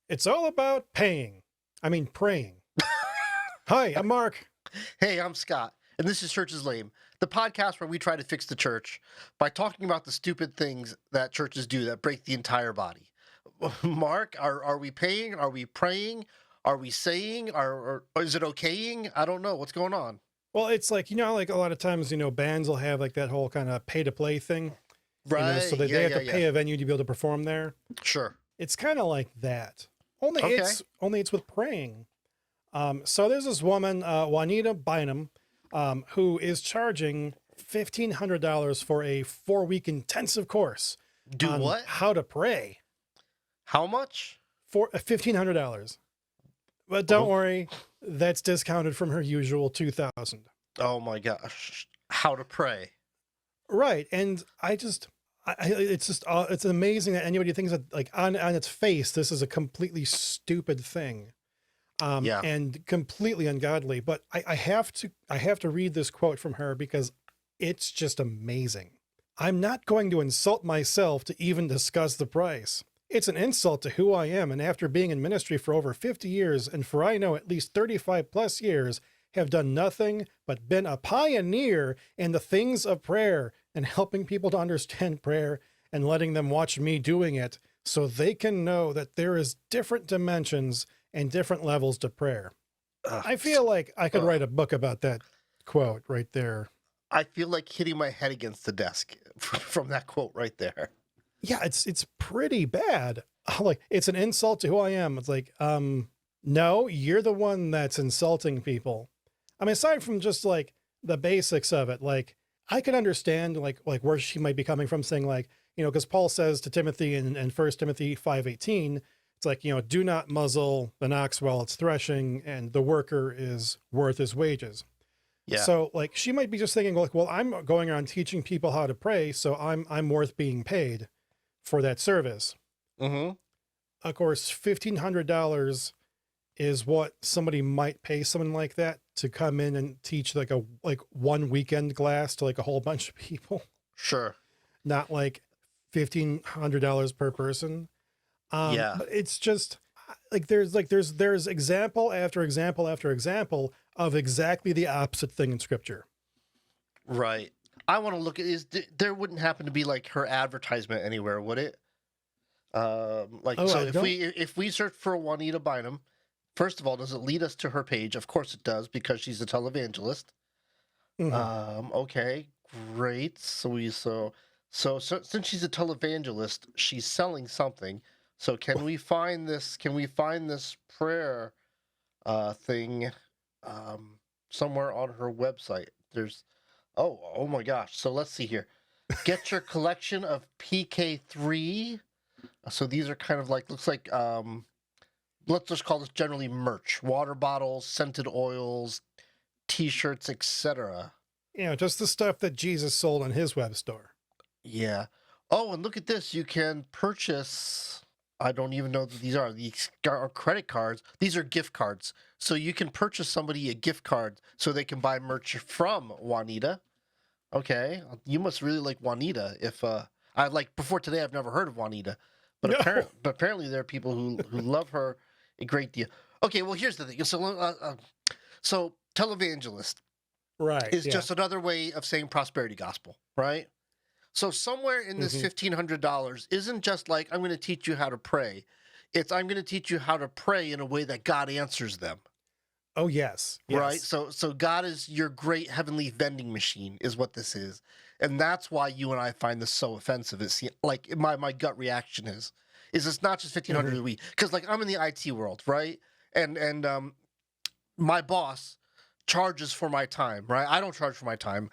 It's all about paying. I mean, praying. Hi, I'm Mark. Hey, I'm Scott, and this is Church is Lame, the podcast where we try to fix the church by talking about the stupid things that churches do that break the entire body. Mark, are we paying? Are we praying? Are we saying? Or is it okaying? I don't know. What's going on? Well, it's like, like a lot of times, bands will have like that whole kind of pay to play thing, so Right. that Yeah, they have yeah, to yeah. pay a venue to be able to perform there. Sure. It's kind of like that. Only Okay. it's with praying. So there's this woman, Juanita Bynum, who is charging $1,500 for a 4-week intensive course Do on what? how to pray How much? for $1,500. But don't Oh, worry, that's discounted from her usual 2,000. oh my gosh. How to pray. Right, and it's amazing that anybody thinks that like on its face this is a completely stupid thing, Yeah. and completely ungodly. But I have to read this quote from her because it's just amazing. I'm not going to insult myself to even discuss the price. It's an insult to who I am, and after being in ministry for over 50 years, and for I know at least 35 plus years, have done nothing but been a pioneer in the things of prayer and helping people to understand prayer and letting them watch me doing it so they can know that there is different dimensions and different levels to prayer. Ugh. I feel like I could Ugh. write a book about that quote right there. I feel like hitting my head against the desk from that quote right there. Yeah, it's pretty bad. Like, it's an insult to who I am. It's like, no, you're the one that's insulting people. I mean, aside from just like the basics of it, like I can understand like where she might be coming from, saying like, because Paul says to Timothy in 1 Timothy 5:18, it's like, do not muzzle an ox while it's threshing, and the worker is worth his wages. Yeah. So like she might be just thinking like, well, I'm going around teaching people how to pray, so I'm worth being paid for that service. Mm-hmm. Of course, $1,500 is what somebody might pay someone like that to come in and teach like one weekend class to like a whole bunch of people, Sure. not like $1,500 per person. Yeah. But it's just there's example after example after example of exactly the opposite thing in scripture. Right. I want to look at there wouldn't happen to be like her advertisement anywhere, would it? So if we search for Juanita Bynum, first of all, does it lead us to her page? Of course it does, because she's a televangelist. Mhm. Okay, great. So since she's a televangelist, she's selling something. So can we find this? Can we find this prayer thing somewhere on her website? Oh my gosh. So let's see here. Get your collection of PK3. So these are kind of like, looks like let's just call this generally merch: water bottles, scented oils, t-shirts, etc. Just the stuff that Jesus sold on his web store. Yeah. Oh, and look at this. You can purchase, I don't even know that these are credit cards. These are gift cards. So you can purchase somebody a gift card so they can buy merch from Juanita. Okay. You must really like Juanita. If I like, before today, I've never heard of Juanita, but No. apparently there are people who love her a great deal. Okay. Well, here's the thing. So televangelist Right. is Yeah. just another way of saying prosperity gospel, right? So somewhere in this Mhm. $1,500 isn't just like, I'm going to teach you how to pray. It's, I'm going to teach you how to pray in a way that God answers them, Oh, yes. right? Yes. So God is your great heavenly vending machine is what this is. And that's why you and I find this so offensive. It's like my gut reaction is it's not just 1,500 Mhm. a week. Because like I'm in the IT world, right? And my boss charges for my time, right? I don't charge for my time.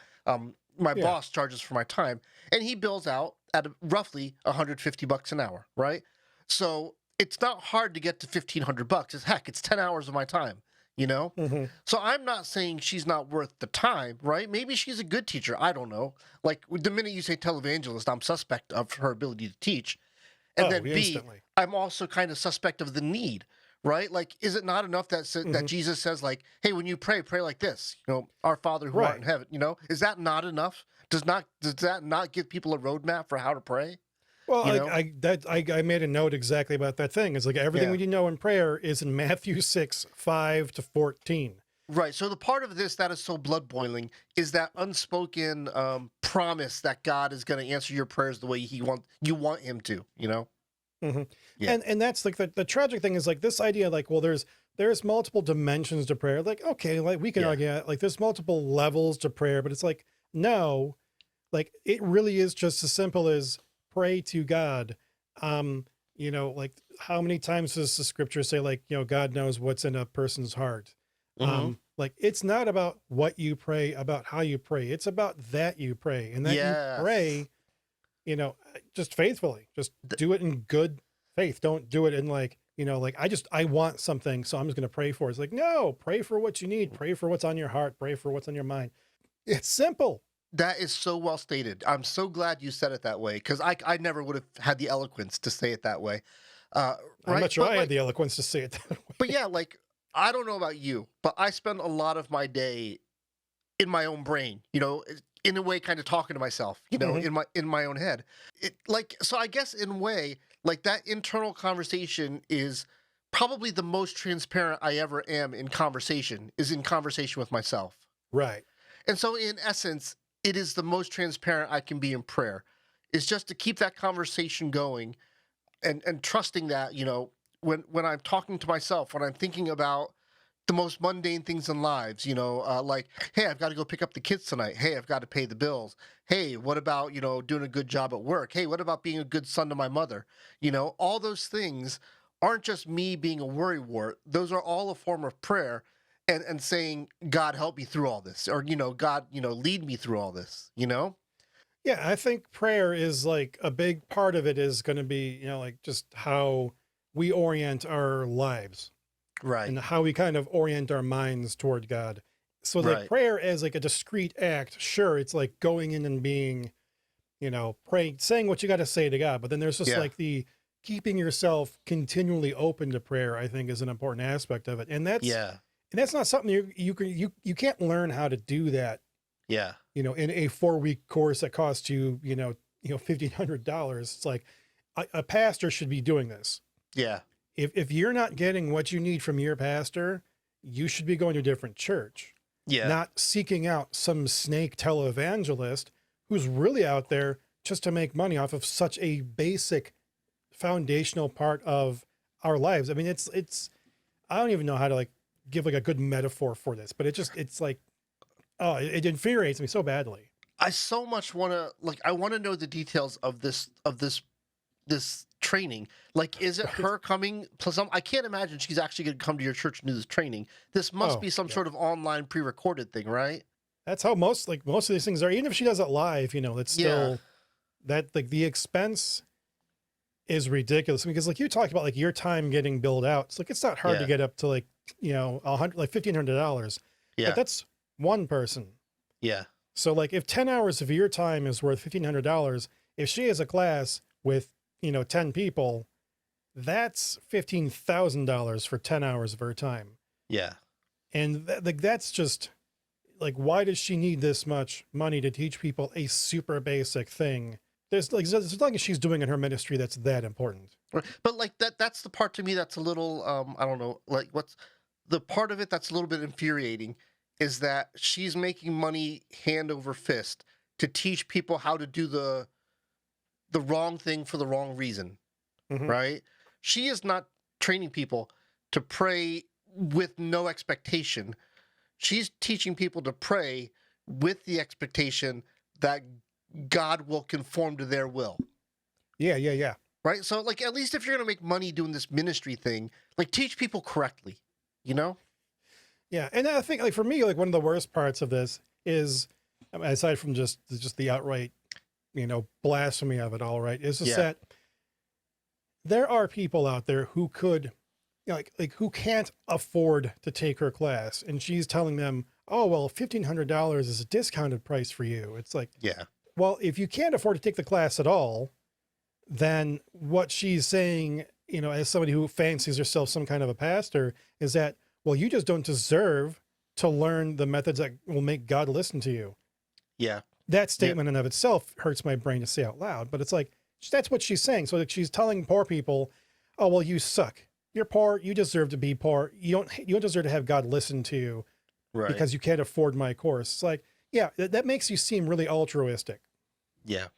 My Yeah. boss charges for my time, and he bills out at roughly $150 an hour, right? So it's not hard to get to $1,500. It's 10 hours of my time, you know? Mhm. So I'm not saying she's not worth the time, right? Maybe she's a good teacher. I don't know. Like the minute you say televangelist, I'm suspect of her ability to teach. And Oh, then B, instantly. I'm also kind of suspect of the need, right? Like, is it not enough that that Mhm. Jesus says, like, hey, when you pray, pray like this, our Father who art Right. in heaven, Is that not enough? Does that not give people a roadmap for how to pray? Well, You know, I made a note exactly about that thing. It's like everything yeah. we know in prayer is in Matthew 6:5 to 14. Right. So the part of this that is so blood boiling is that unspoken promise that God is going to answer your prayers the way you want Him to. You know. Hmm. Yeah. And that's like the tragic thing is like this idea, like, well, there's multiple dimensions to prayer. Like, okay, like we can Yeah. argue like there's multiple levels to prayer, but it's like, no, like it really is just as simple as pray to God. Like how many times does the scripture say, like, God knows what's in a person's heart? Hmm. Like it's not about what you pray, about how you pray. It's about that you pray and that you Yes. pray, just faithfully. Just do it in good faith. Don't do it in like, like I want something, so I'm just going to pray for it. It's like, no, pray for what you need. Pray for what's on your heart. Pray for what's on your mind. It's simple. That is so well stated. I'm so glad you said it that way because I never would have had the eloquence to say it that way. Uh, I'm right. not sure But I had like, the eloquence to say it that but way. yeah, like I don't know about you, but I spend a lot of my day in my own brain, in a way kind of talking to myself, Hmm. in my own head. It like so I guess in a way, like that internal conversation is probably the most transparent I ever am is in conversation with myself. Right. And so in essence, it is the most transparent I can be in prayer. Is just to keep that conversation going and trusting that, when I'm talking to myself, when I'm thinking about the most mundane things in lives, like, hey, I've got to go pick up the kids tonight. Hey, I've got to pay the bills. Hey, what about, doing a good job at work? Hey, what about being a good son to my mother? All those things aren't just me being a worrywart. Those are all a form of prayer and saying, God, help me through all this. Or, God, lead me through all this. Yeah, I think prayer is like a big part of it is going to be, like just how we orient our lives Right. and how we kind of orient our minds toward God. So like Right. prayer as like a discrete act, sure, it's like going in and being, praying, saying what you got to say to God. But then there's just Yeah. like the keeping yourself continually open to prayer, I think is an important aspect of it. Yeah. And that's not something you can't learn how to do that, Yeah. in a 4-week course that costs you, $1,500. It's like a pastor should be doing this. Yeah. If you're not getting what you need from your pastor, you should be going to a different church, Yeah. not seeking out some snake televangelist who's really out there just to make money off of such a basic foundational part of our lives. I mean, it's I don't even know how to like give like a good metaphor for this, but it's like, oh, it infuriates me so badly. I so much want to I want to know the details of this training. Like, is it Right. her coming? Plus, I can't imagine she's actually going to come to your church and do this training. This must Oh, be some yeah. sort of online pre-recorded thing, right? That's how most of these things are. Even if she does it live, it's Yeah. still that like the expense is ridiculous because like you talked about like your time getting billed out. It's like it's not hard to Yeah. get up to like, $100 like $1,500. But Yeah. that's one person. Yeah. So like if 10 hours of your time is worth $1,500, if she has a class with, 10 people, that's $15,000 for 10 hours of her time. Yeah. And like that's just like why does she need this much money to teach people a super basic thing? There's like as long as she's doing in her ministry that's that important. Right. But like that's the part to me that's a little I don't know, like what's the part of it that's a little bit infuriating is that she's making money hand over fist to teach people how to do the wrong thing for the wrong reason, Hmm. right? She is not training people to pray with no expectation. She's teaching people to pray with the expectation that God will conform to their will. Yeah, yeah, yeah. Right? So like at least if you're going to make money doing this ministry thing, like teach people correctly, you know? Yeah. And I think like for me, like one of the worst parts of this is aside from just the outright, blasphemy of it all, right, is just Yeah. that there are people out there who could like who can't afford to take her class and she's telling them, oh well, $1,500 is a discounted price for you. It's like, Yeah. well, if you can't afford to take the class at all, then what she's saying, as somebody who fancies herself some kind of a pastor, is that, well, you just don't deserve to learn the methods that will make God listen to you. Yeah. That Yeah. statement in and of itself hurts my brain to say out loud, but it's like, That's what she's saying. So she's telling poor people, oh, well, you suck. You're poor. You deserve to be poor. You don't deserve to have God listen to you Right. because you can't afford my course. It's like, yeah, that makes you seem really altruistic. Yeah.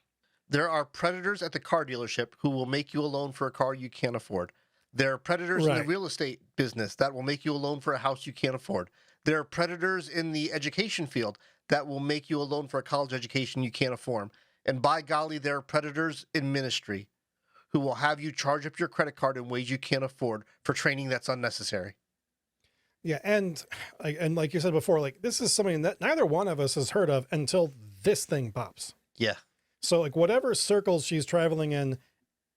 There are predators at the car dealership who will make you a loan for a car you can't afford. There are predators in the Right. real estate business that will make you a loan for a house you can't afford. There are predators in the education field that will make you a loan for a college education you can't afford. And by golly, there are predators in ministry who will have you charge up your credit card in ways you can't afford for training that's unnecessary. Yeah, and like you said before, like this is something that neither one of us has heard of until this thing pops. Yeah. So like whatever circles she's traveling in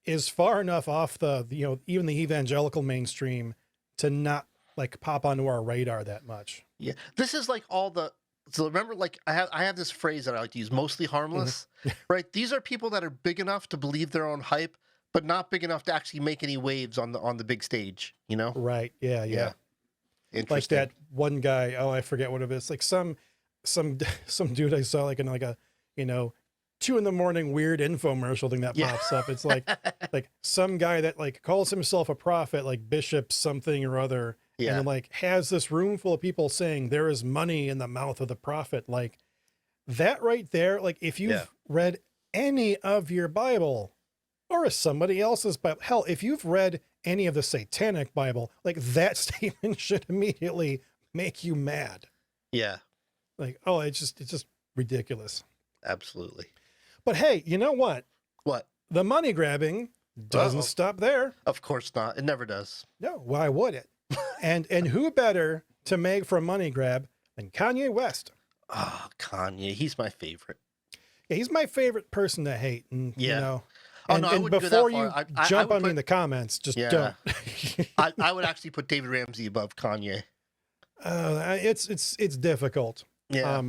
is far enough off the, even the evangelical mainstream to not like pop onto our radar that much. Yeah. This is like all the so remember, like I have this phrase that I like to use, mostly harmless. Right? These are people that are big enough to believe their own hype, but not big enough to actually make any waves on the big stage, you know? Right. Yeah. Yeah. Like Interesting. that one guy, oh, I forget what it is. Like some dude I saw like in like a, 2 a.m. weird infomercial thing that Yeah. pops up. It's like some guy that like calls himself a prophet, like bishop something or other. Yeah. And like has this room full of people saying there is money in the mouth of the prophet. Like that right there. Like if you've Yeah. read any of your Bible or somebody else's Bible, hell, if you've read any of the satanic Bible, like that statement should immediately make you mad. Yeah. Like, oh, it's just ridiculous. Absolutely. But hey, you know what? What? The money grabbing doesn't Uh-oh. stop there. Of course not. It never does. No, why would it? and who better to make for a money grab than Kanye West? Ah, Kanye. He's my favorite. Yeah, he's my favorite person to hate. And Yeah. and, I and wouldn't go that before far. you I jump would on me put- in the comments, just Yeah. don't. I would actually put David Ramsey above Kanye. It's difficult. Yeah.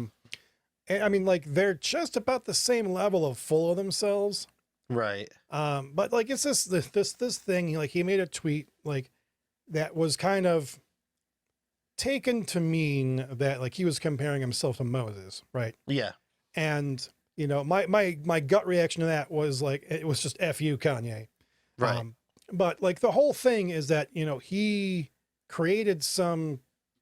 And I mean, like they're just about the same level of full of themselves. Right. But like it's this thing. Like he made a tweet like that was kind of taken to mean that like he was comparing himself to Moses, right? Yeah. And my gut reaction to that was like it was just F you, Kanye. Right. But like the whole thing is that he created some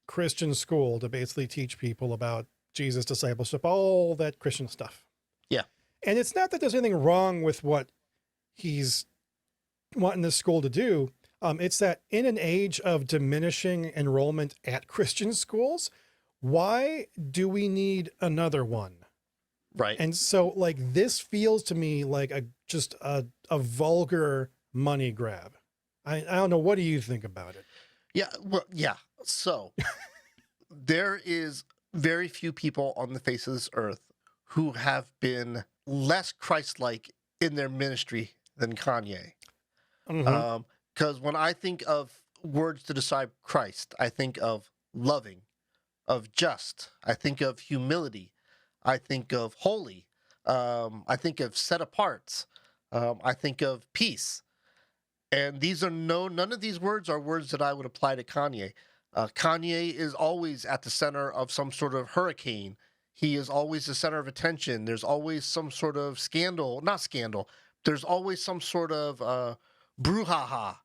Christian school to basically teach people about Jesus discipleship, all that Christian stuff. Yeah. And it's not that there's anything wrong with what he's wanting this school to do. It's that in an age of diminishing enrollment at Christian schools, why do we need another one? Right. And so like this feels to me like just a vulgar money grab. I don't know. What do you think about it? Yeah. Well, yeah. So there is very few people on the face of this earth who have been less Christ-like in their ministry than Kanye. Mhm. Because when I think of words to describe Christ, I think of loving, of just, I think of humility, I think of holy, I think of set apart, I think of peace. And these are none of these words are words that I would apply to Kanye. Kanye is always at the center of some sort of hurricane. He is always the center of attention. There's always some sort of not scandal. There's always some sort of brouhaha,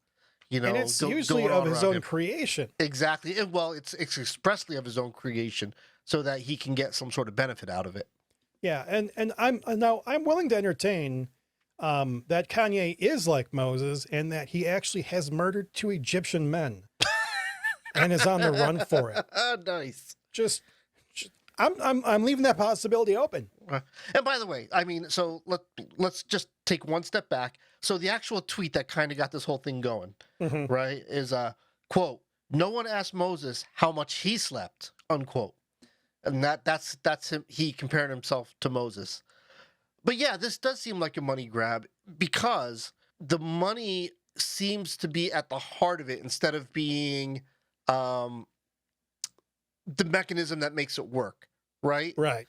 And it's usually going of on his around own him. creation. Exactly. And, well, it's expressly of his own creation so that he can get some sort of benefit out of it. Yeah. And I'm willing to entertain that Kanye is like Moses and that he actually has murdered 2 Egyptian men and is on the run for it. Nice. Just I'm leaving that possibility open. And by the way, I mean, so let's just take one step back. So the actual tweet that kind of got this whole thing going, Mhm. right, is quote, "No one asked Moses how much he slept," unquote. And that's him. He compared himself to Moses. But yeah, this does seem like a money grab because the money seems to be at the heart of it instead of being the mechanism that makes it work, right? Right.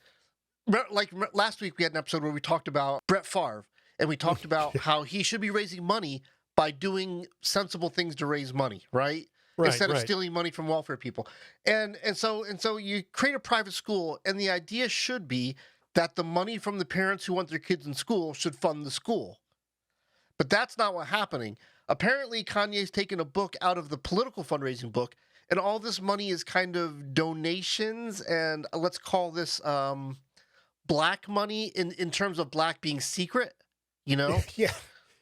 Like last week, we had an episode where we talked about Brett Favre, and we talked about how he should be raising money by doing sensible things to raise money, right? Instead of stealing money from welfare people. And so you create a private school, and the idea should be that the money from the parents who want their kids in school should fund the school. But that's not what's happening. Apparently, Kanye's taken a book out of the political fundraising book, and all this money is kind of donations and let's call this black money in terms of black being secret, you know? Yeah.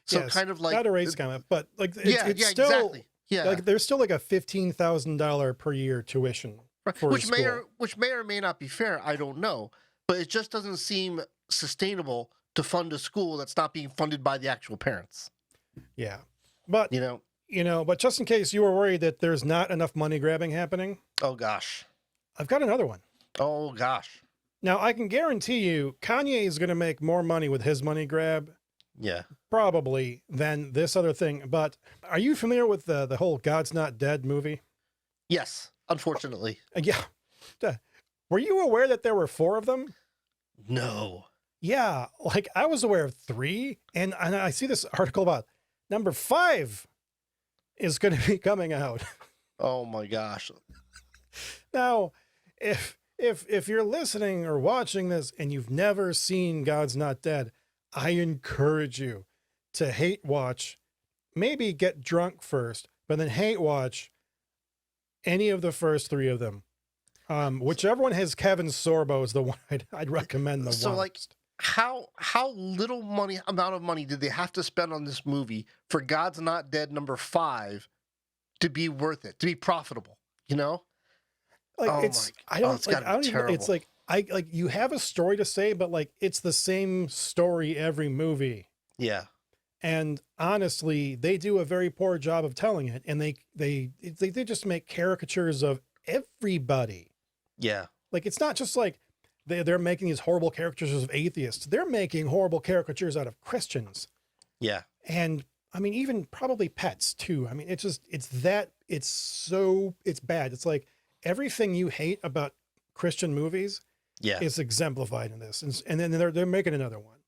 So Yes. kind of like Not a race comment, but like yeah, it's yeah, still exactly. Yeah. like there's still like a $15,000 per year tuition Right. for a school. Which may or may not be fair, I don't know. But it just doesn't seem sustainable to fund a school that's not being funded by the actual parents. Yeah. But You know? but just in case you were worried that there's not enough money grabbing happening, Oh gosh. I've got another one. Oh gosh. Now, I can guarantee you Kanye is going to make more money with his money grab Yeah. probably than this other thing. But are you familiar with the whole God's Not Dead movie? Yes, unfortunately. Yeah. Were you aware that there were 4 of them? No. Yeah, like I was aware of 3, and I see this article about number 5 is going to be coming out. Oh my gosh. Now, if you're listening or watching this and you've never seen God's Not Dead, I encourage you to hate watch, maybe get drunk first, but then hate watch any of the first 3 of them. Whichever one has Kevin Sorbo is the one I'd recommend the So most. like how little amount of money did they have to spend on this movie for God's Not Dead number 5 to be worth it, to be profitable, you know? Like Oh it's my- I don't it's like gotta I don't be even it's terrible. like I like you have a story to say, but like it's the same story every movie. Yeah. And honestly, they do a very poor job of telling it, and they just make caricatures of everybody. Yeah. Like it's not just like they're making these horrible caricatures of atheists. They're making horrible caricatures out of Christians. Yeah. And I mean, even probably pets too. I mean, it's bad. It's like everything you hate about Christian movies Yeah. is exemplified in this. And then they're making another one.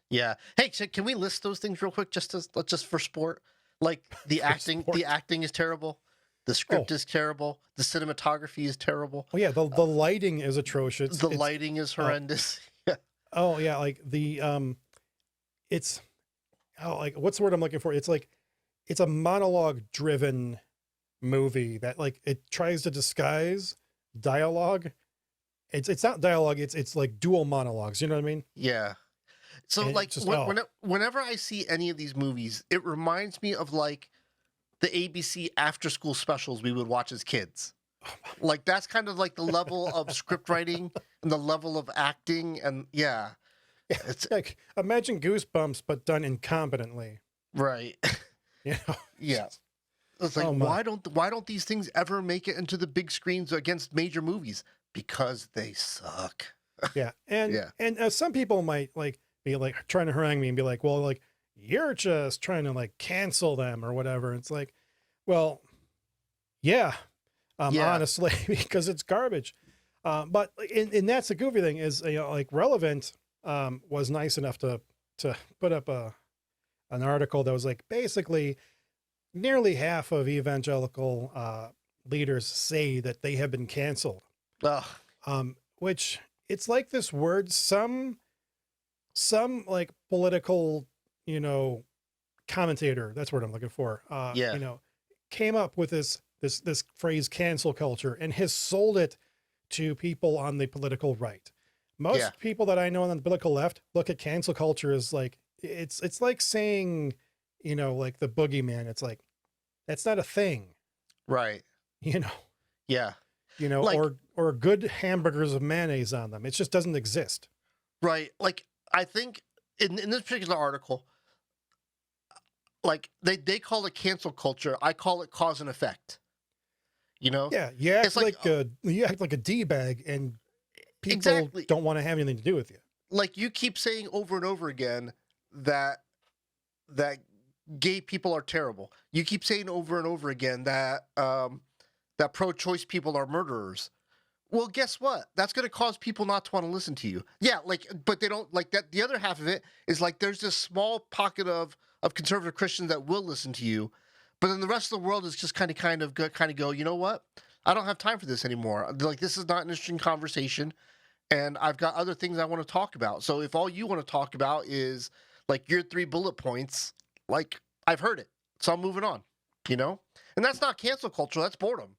Yeah. Hey, so can we list those things real quick just for sport? Like the acting, sport. the acting is terrible. The script is terrible. The cinematography is terrible. Oh yeah, the lighting is atrocious. The lighting is horrendous. Yeah. Oh yeah, like it's like what's the word I'm looking for? It's like it's a monologue driven movie that like it tries to disguise dialogue. It's not dialogue, it's like dual monologues, you know what I mean? Yeah. So And like it's just, whenever I see any of these movies, it reminds me of like the ABC after school specials we would watch as kids. Like that's kind of like the level of script writing and the level of acting and yeah. It's like imagine Goosebumps but done incompetently. right. You know? Yeah. It's like Oh, my. why don't these things ever make it into the big screens against major movies? Because they suck. Yeah. And Yeah. and some people might like be like trying to harangue me and be like, well, like you're just trying to like cancel them or whatever. It's like, well, yeah, Yeah. honestly, because it's garbage. But and that's the goofy thing is, like Relevant was nice enough to put up an article that was like basically nearly half of evangelical leaders say that they have been canceled. Ugh. Which it's like this word, some like political, commentator, that's what I'm looking for. Yeah. Came up with this phrase cancel culture and has sold it to people on the political right. Most Yeah. people that I know on the political left look at cancel culture as like, it's like saying, like the boogeyman. It's like, that's not a thing, Right. you know, Yeah. Like- or good hamburgers with mayonnaise on them. It just doesn't exist. Right. Like I think in this particular article, like they call it cancel culture. I call it cause and effect. You know? Yeah, you act It's like- you act like a D-bag, and people Exactly. don't want to have anything to do with you. Like you keep saying over and over again that gay people are terrible. You keep saying over and over again that that pro-choice people are murderers. Well, guess what? That's going to cause people not to want to listen to you. Yeah, like, but they don't like that. The other half of it is like there's this small pocket of conservative Christians that will listen to you, but then the rest of the world is just kind of go. You know what? I don't have time for this anymore. Like, this is not an interesting conversation, and I've got other things I want to talk about. So if all you want to talk about is like your 3 bullet points, Like, I've heard it, so I'm moving on, you know? And that's not cancel culture, that's boredom,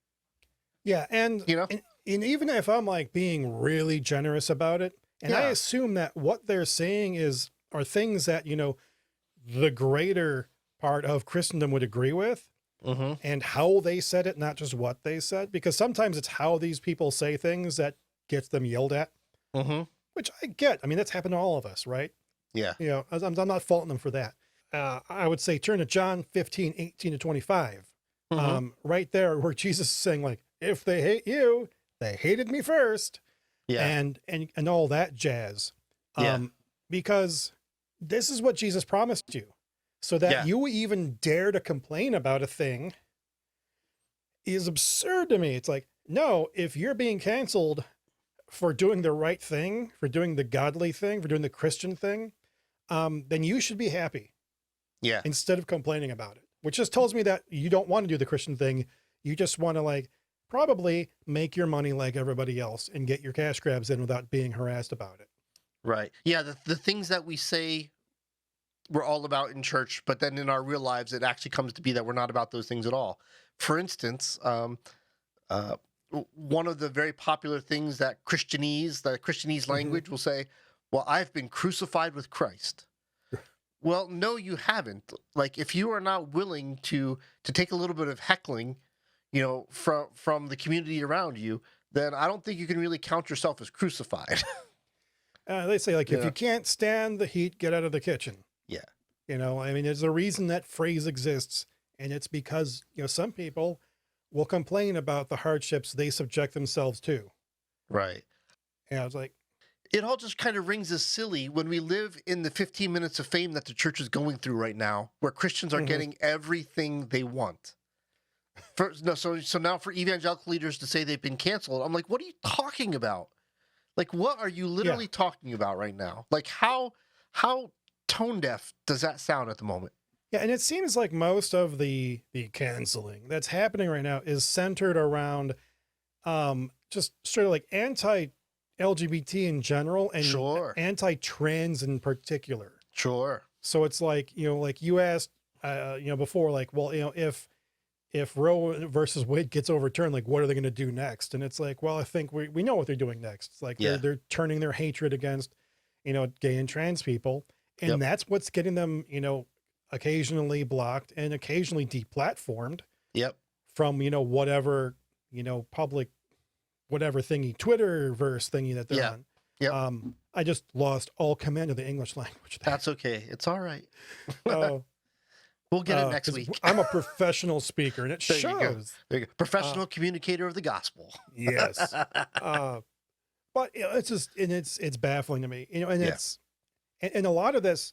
Yeah, you know? and even if I'm like being really generous about it, and I Yeah. assume that what they're saying are things that, the greater part of Christendom would agree with, Mm-hmm. and how they said it, not just what they said, because sometimes it's how these people say things that gets them yelled at, Mm-hmm. which I get. I mean, that's happened to all of us, right? Yeah. I'm not faulting them for that. I would say turn to John 15:18-25. Mm-hmm. Right there where Jesus is saying, like, if they hate you, they hated me first, Yeah. and all that jazz. Yeah. Because this is what Jesus promised you. So that Yeah. you even dare to complain about a thing is absurd to me. It's like, no, if you're being canceled for doing the right thing, for doing the godly thing, for doing the Christian thing, then you should be happy Yeah. instead of complaining about it, which just tells me that you don't want to do the Christian thing. You just want to like probably make your money like everybody else and get your cash grabs in without being harassed about it. Right. Yeah. The things that we say we're all about in church, but then in our real lives, it actually comes to be that we're not about those things at all. For instance, one of the very popular things that Christianese language will say, well, I've been crucified with Christ. Well, no, you haven't. Like, if you are not willing to take a little bit of heckling, from the community around you, then I don't think you can really count yourself as crucified. They say, like, if Yeah. you can't stand the heat, get out of the kitchen. Yeah. I mean, there's a reason that phrase exists. And it's because, some people will complain about the hardships they subject themselves to. Right. And I was like, It all just kind of rings as silly when we live in the 15 minutes of fame that the church is going through right now, where Christians are Mhm. getting everything they want. So now for evangelical leaders to say they've been canceled, I'm like, what are you talking about? Like, what are you literally talking about right now? Like, how tone deaf does that sound at the moment? yeah. And it seems like most of the canceling that's happening right now is centered around just sort of like anti-LGBT in general and Sure. anti-trans in particular. Sure. So it's like, like you asked, before, like, well, if Roe versus Wade gets overturned, like, what are they going to do next? And it's like, well, I think we know what they're doing next. It's like Yeah. they're turning their hatred against, gay and trans people. And Yep. that's what's getting them, occasionally blocked and occasionally deplatformed Yep. from, whatever, public, whatever thingy, Twitterverse thingy that they're Yeah. on. Yep. I just lost all command of the English language there. That's okay. It's all right. Oh, We'll get it next 'cause week. I'm a professional speaker and it There you go. shows. There you go. Professional communicator of the gospel. Yes. But it's just, and it's baffling to me, and Yeah. it's, and a lot of this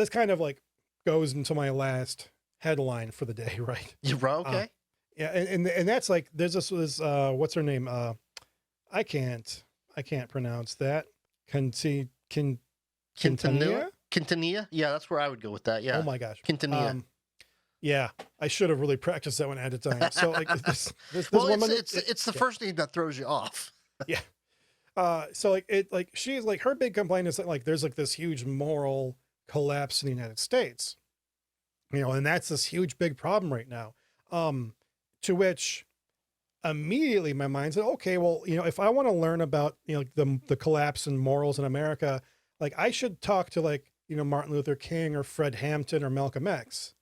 kind of like goes into my last headline for the day, right? You're okay. Yeah. And that's like, there's this, what's her name? I can't pronounce that. Quintanilla? Quintanilla? Yeah, that's where I would go with that. Yeah. Oh my gosh. Quintanilla. Yeah, I should have really practiced that one ahead of time. So like this Well, woman, it's the first name that throws you off. so like she's like, her big complaint is that like there's like this huge moral collapse in the United States, and that's this huge big problem right now. To which immediately my mind said, okay, well, if I want to learn about the collapse in morals in America, like I should talk to like Martin Luther King or Fred Hampton or Malcolm X.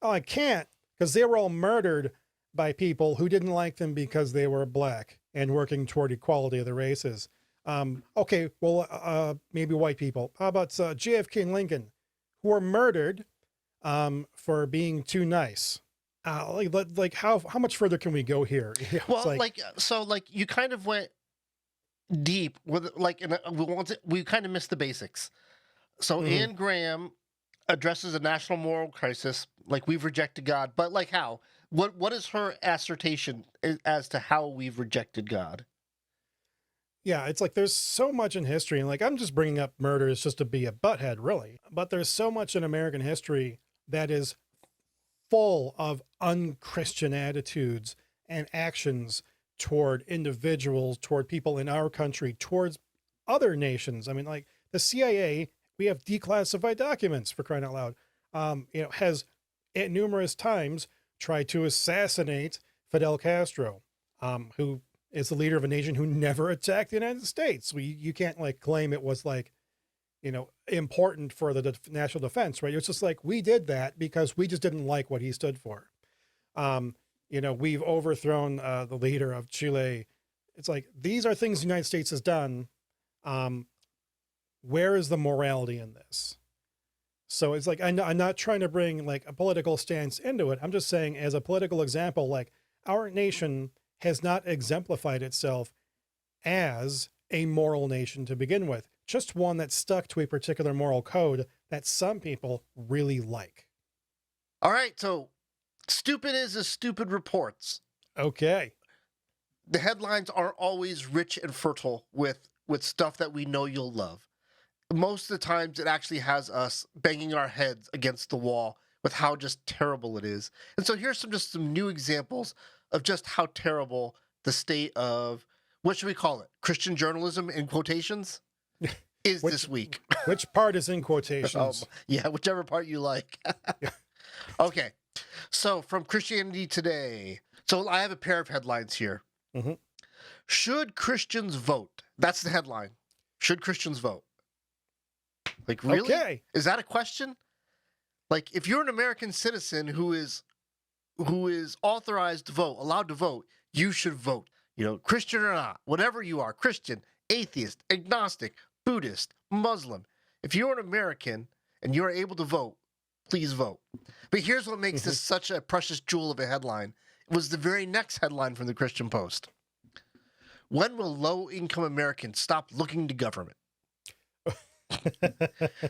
Oh, I can't, because they were all murdered by people who didn't like them because they were black and working toward equality of the races. Okay, well, maybe white people. How about JFK and Lincoln, who were murdered for being too nice? Like how much further can we go here? It's Well, you kind of went deep with we kind of missed the basics. So Mhm. Anne Graham addresses a national moral crisis, like we've rejected God, but like how? What is her assertion as to how we've rejected God? Yeah, it's like there's so much in history, and like I'm just bringing up murders just to be a butthead, really. But there's so much in American history that is full of unchristian attitudes and actions toward individuals, toward people in our country, towards other nations. I mean, like the CIA, we have declassified documents, for crying out loud. has at numerous times tried to assassinate Fidel Castro, who is the leader of a nation who never attacked the United States. You can't like claim it was like, important for the national defense, right? It's just like, we did that because we just didn't like what he stood for. We've overthrown the leader of Chile. It's like, these are things the United States has done. Where is the morality in this? So it's like, I'm not trying to bring like a political stance into it. I'm just saying, as a political example, like, our nation has not exemplified itself as a moral nation to begin with, just one that stuck to a particular moral code that some people really like. All right, so stupid is stupid reports. Okay. The headlines aren't always rich and fertile with stuff that we know you'll love. Most of the times it actually has us banging our heads against the wall with how just terrible it is. And so here's some new examples of just how terrible the state of, what should we call it, Christian journalism in quotations, is this week. Which part is in quotations? Yeah, whichever part you like. Okay, so from Christianity Today. So I have a pair of headlines here. Mm-hmm. Should Christians vote? That's the headline. Should Christians vote? Like, really? Okay. Is that a question? Like, if you're an American citizen who is authorized to vote, allowed to vote, you should vote. Christian or not, whatever you are, Christian, atheist, agnostic, Buddhist, Muslim. If you're an American and you're able to vote, please vote. But here's what makes this such a precious jewel of a headline. It was the very next headline from the Christian Post. When will low-income Americans stop looking to government?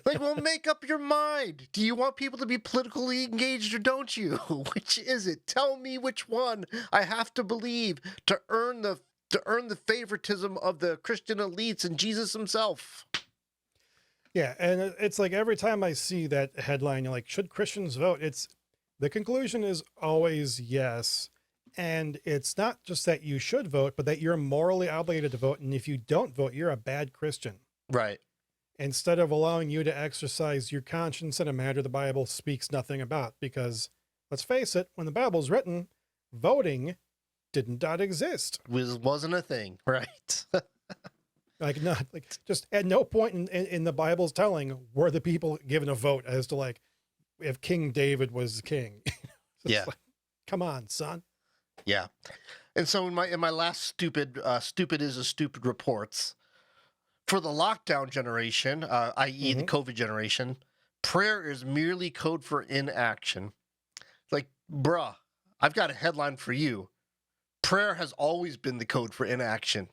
Like, well, make up your mind. Do you want people to be politically engaged or don't you? Which is it? Tell me which one I have to believe to earn the favoritism of the Christian elites and Jesus himself. Yeah, and it's like, every time I see that headline, you're like, should Christians vote? The conclusion is always yes. And it's not just that you should vote, but that you're morally obligated to vote. And if you don't vote, you're a bad Christian. Right. Instead of allowing you to exercise your conscience in a matter the Bible speaks nothing about. Because let's face it, when the Bible's written, voting did not exist. Wasn't a thing, right? Just at no point in the Bible's telling were the people given a vote as to like, if King David was king. Yeah. Like, come on, son. Yeah. And so in my last stupid is a stupid reports, for the lockdown generation, i.e. the COVID generation, prayer is merely code for inaction. Like, bruh, I've got a headline for you. Prayer has always been the code for inaction.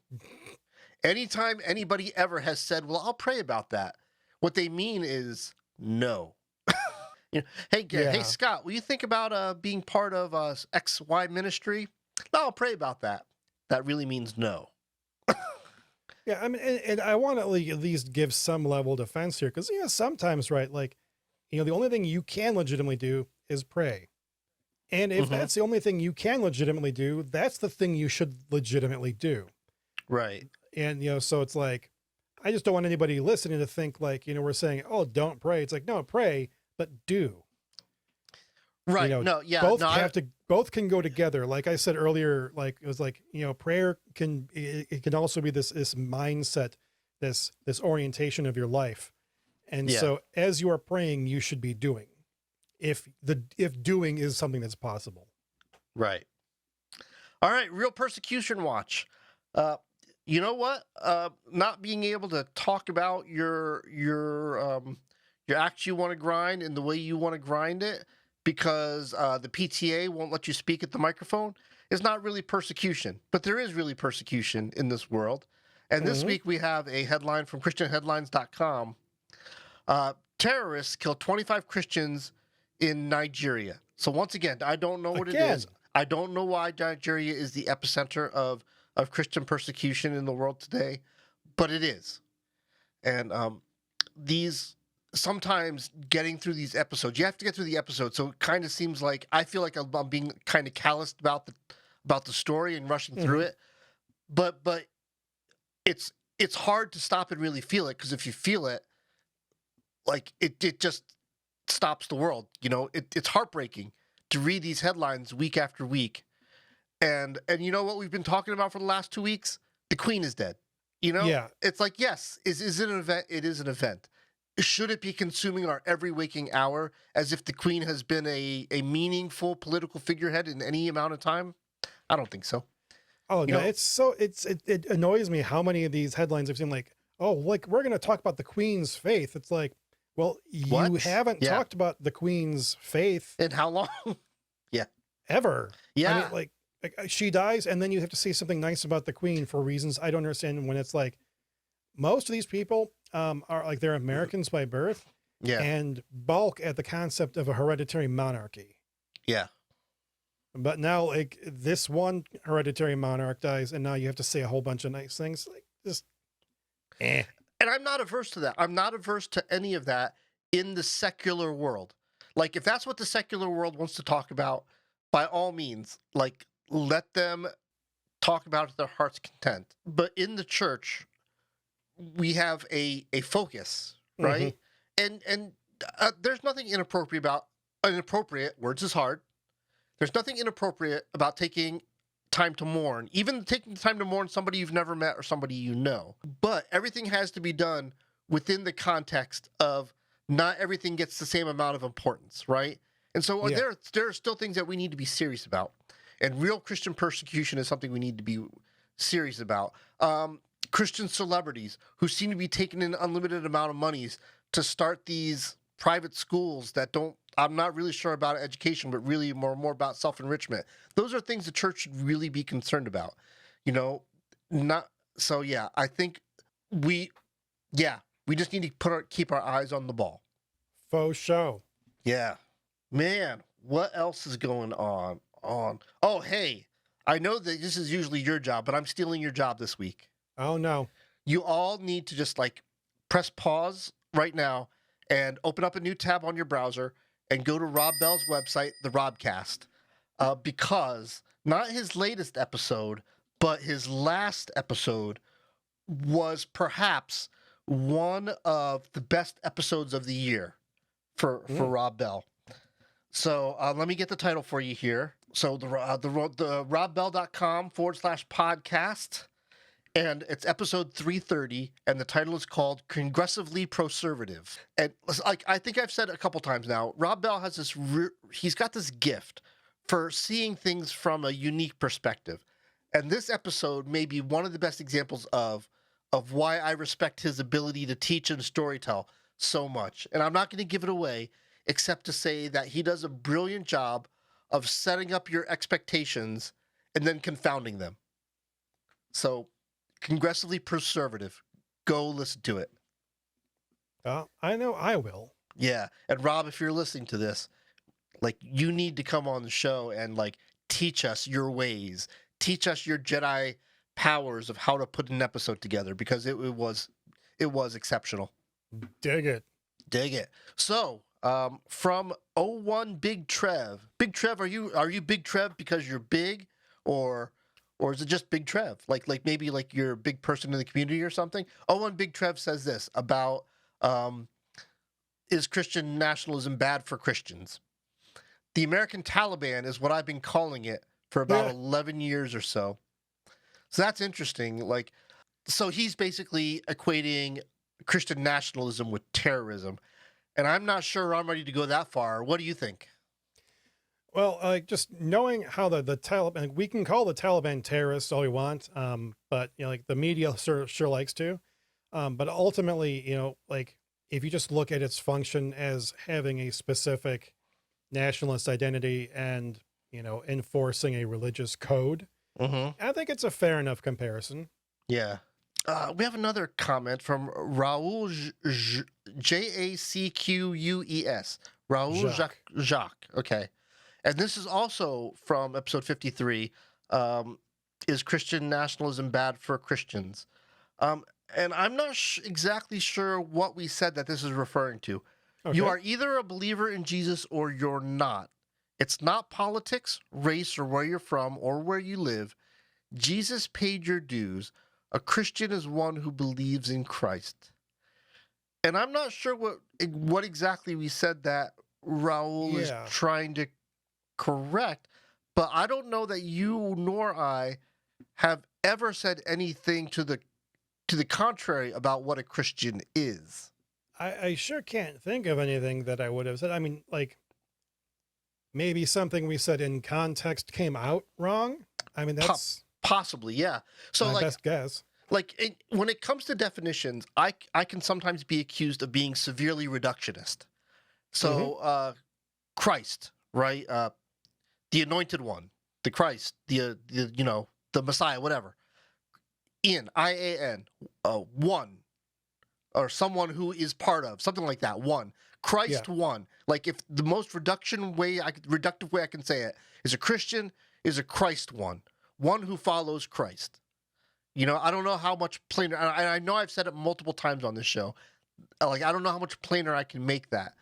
Anytime anybody ever has said, well, I'll pray about that, what they mean is no. Hey, Scott, will you think about being part of XY ministry? No, I'll pray about that. That really means no. Yeah, I mean, and I want to at least give some level of defense here, because sometimes, right, like, the only thing you can legitimately do is pray. And if that's the only thing you can legitimately do, that's the thing you should legitimately do. Right. And, so it's like, I just don't want anybody listening to think like, we're saying, oh, don't pray. It's like, no, pray, but do. Right. Both can go together. Like I said earlier, like it was like, prayer can also be this mindset, this orientation of your life. And so as you are praying, you should be doing, if doing is something that's possible. Right. All right. Real persecution watch. You know what? Not being able to talk about your act you want to grind and the way you want to grind it because the PTA won't let you speak at the microphone is not really persecution, but there is really persecution in this world. And this week we have a headline from ChristianHeadlines.com. Terrorists killed 25 Christians in Nigeria. So once again, I don't know what it is. I don't know why Nigeria is the epicenter of Christian persecution in the world today, but it is. And sometimes getting through these episodes, you have to get through the episode. So it kind of seems like I feel like I'm being kind of calloused about the story and rushing through it. But it's hard to stop and really feel it, because if you feel it, like it just stops the world. It's heartbreaking to read these headlines week after week. And you know what we've been talking about for the last 2 weeks? The Queen is dead. Yeah. It's like, yes, is it an event? It is an event. Should it be consuming our every waking hour as if the Queen has been a meaningful political figurehead in any amount of time? I don't think so. Oh You no, know, it annoys me how many of these headlines I've seen like, oh, like we're gonna talk about the Queen's faith. It's like, well, you what? haven't Yeah. talked about the Queen's faith And how long? Yeah. ever. I mean, Yeah. like she dies, and then you have to say something nice about the Queen for reasons I don't understand. When it's like most of these people are like they're Americans by birth Yeah. and balk at the concept of a hereditary monarchy. Yeah. But now, like this one hereditary monarch dies, and now you have to say a whole bunch of nice things. Like just, eh. And I'm not averse to that. I'm not averse to any of that in the secular world. Like, if that's what the secular world wants to talk about, by all means, like, let them talk about it to their heart's content. But in the church, we have a focus, right? And there's nothing inappropriate. Words is hard. There's nothing inappropriate about taking time to mourn, even taking the time to mourn somebody you've never met or somebody you know. But everything has to be done within the context of not everything gets the same amount of importance, right? And so Yeah. there are still things that we need to be serious about. And real Christian persecution is something we need to be serious about. Christian celebrities who seem to be taking an unlimited amount of monies to start these private schools that don't, I'm not really sure about education, but really more about self-enrichment. Those are things the church should really be concerned about. Not so yeah, I think we just need to keep our eyes on the ball. Faux show. Yeah. Man, what else is going on? Oh, hey, I know that this is usually your job, but I'm stealing your job this week. Oh no. You all need to just like press pause right now and open up a new tab on your browser and go to Rob Bell's website, the Robcast, because not his latest episode, but his last episode was perhaps one of the best episodes of the year for Rob Bell. So let me get the title for you here. So the robbell.com/podcast. And it's episode 330, and the title is called Congressively Proservative. And like I think I've said a couple times now, Rob Bell has he's got this gift for seeing things from a unique perspective. And this episode may be one of the best examples of why I respect his ability to teach and storytell so much. And I'm not going to give it away, except to say that he does a brilliant job of setting up your expectations and then confounding them. So, Congressively Proservative. Go listen to it. I know I will. Yeah. And Rob, if you're listening to this, like you need to come on the show and like teach us your ways. Teach us your Jedi powers of how to put an episode together, because it was exceptional. Dig it. Dig it. So, from 01 Big Trev. Big Trev, are you Big Trev because you're big, or is it just Big Trev? Like maybe like you're a big person in the community or something? 01 Big Trev says this about is Christian nationalism bad for Christians? The American Taliban is what I've been calling it for about 11 years or so. So that's interesting. Like, so he's basically equating Christian nationalism with terrorism. And I'm not sure I'm ready to go that far. What do you think? Well, just knowing how the Taliban, we can call the Taliban terrorists all we want, but like the media sure likes to. But ultimately, like if you just look at its function as having a specific nationalist identity and enforcing a religious code, I think it's a fair enough comparison. Yeah. We have another comment from Raul Jacques. Raul Jacques. Okay. And this is also from episode 53. Is Christian nationalism bad for Christians? And I'm not exactly sure what we said that this is referring to. Okay. You are either a believer in Jesus or you're not. It's not politics, race, or where you're from or where you live. Jesus paid your dues. A Christian is one who believes in Christ. And I'm not sure what exactly we said that Raul is Yeah. trying to correct, but I don't know that you nor I have ever said anything to the contrary about what a Christian is. I sure can't think of anything that I would have said. I mean, like, maybe something we said in context came out wrong. I mean, that's Possibly, yeah. So my like best guess. when it comes to definitions, I can sometimes be accused of being severely reductionist. So Christ, right? The anointed one, the Christ, the the Messiah, whatever. IAN, one, or someone who is part of, something like that. One. Christ one. Like if the most reductive way I can say it is a Christian is a Christ one who follows Christ. I don't know how much plainer. I know I've said it multiple times on this show. Like I don't know how much plainer I can make that.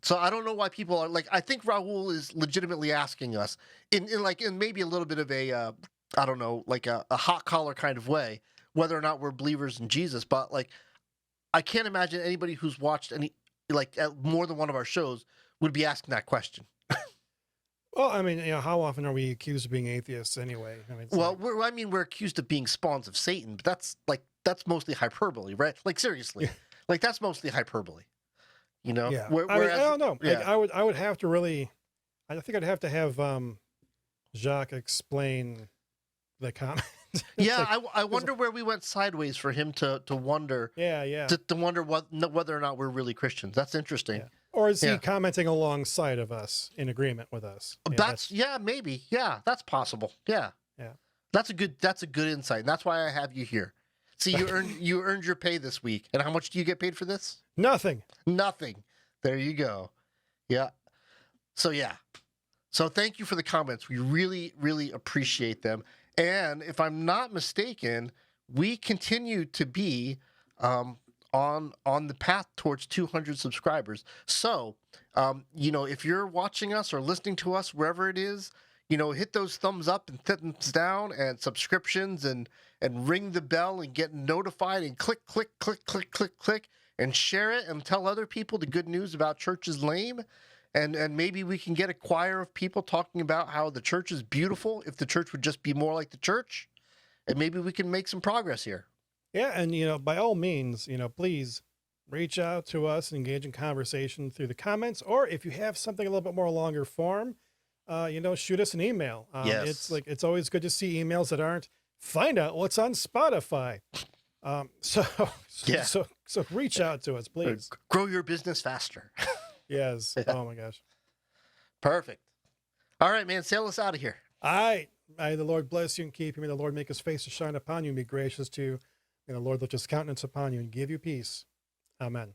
So I don't know why people are like. I think Raul is legitimately asking us in maybe a little bit of a I don't know, like a hot collar kind of way, whether or not we're believers in Jesus. But like, I can't imagine anybody who's watched more than one of our shows would be asking that question. Well, I mean, how often are we accused of being atheists anyway? I mean, we're accused of being spawns of Satan, but that's mostly hyperbole, right? Like seriously, like that's mostly hyperbole. yeah. Whereas, I don't know. Yeah. Like, I would have to really. I think I'd have to have Jacques explain the comment. Yeah, I wonder where we went sideways for him to wonder. Yeah. To wonder whether or not we're really Christians. That's interesting. Yeah. Or is he commenting alongside of us, in agreement with us? Maybe. Yeah, that's possible. Yeah. Yeah. That's a good insight. And that's why I have you here. See, you earned your pay this week. And how much do you get paid for this? Nothing. Nothing. There you go. Yeah. So So thank you for the comments. We really, really appreciate them. And if I'm not mistaken, we continue to be on the path towards 200 subscribers. So, if you're watching us or listening to us wherever it is, hit those thumbs up and thumbs down and subscriptions and ring the bell and get notified and click and share it and tell other people the good news about church is lame. And maybe we can get a choir of people talking about how the church is beautiful if the church would just be more like the church. And maybe we can make some progress here. Yeah, and by all means, please reach out to us and engage in conversation through the comments, or if you have something a little bit more longer form, shoot us an email. Yes. It's always good to see emails that aren't find out what's on Spotify. So reach out to us, please. Grow your business faster. Yes. Yeah. Oh my gosh. Perfect. All right, man. Sail us out of here. All right. May the Lord bless you and keep you. May the Lord make his face to shine upon you and be gracious to you. May the Lord lift his countenance upon you and give you peace. Amen.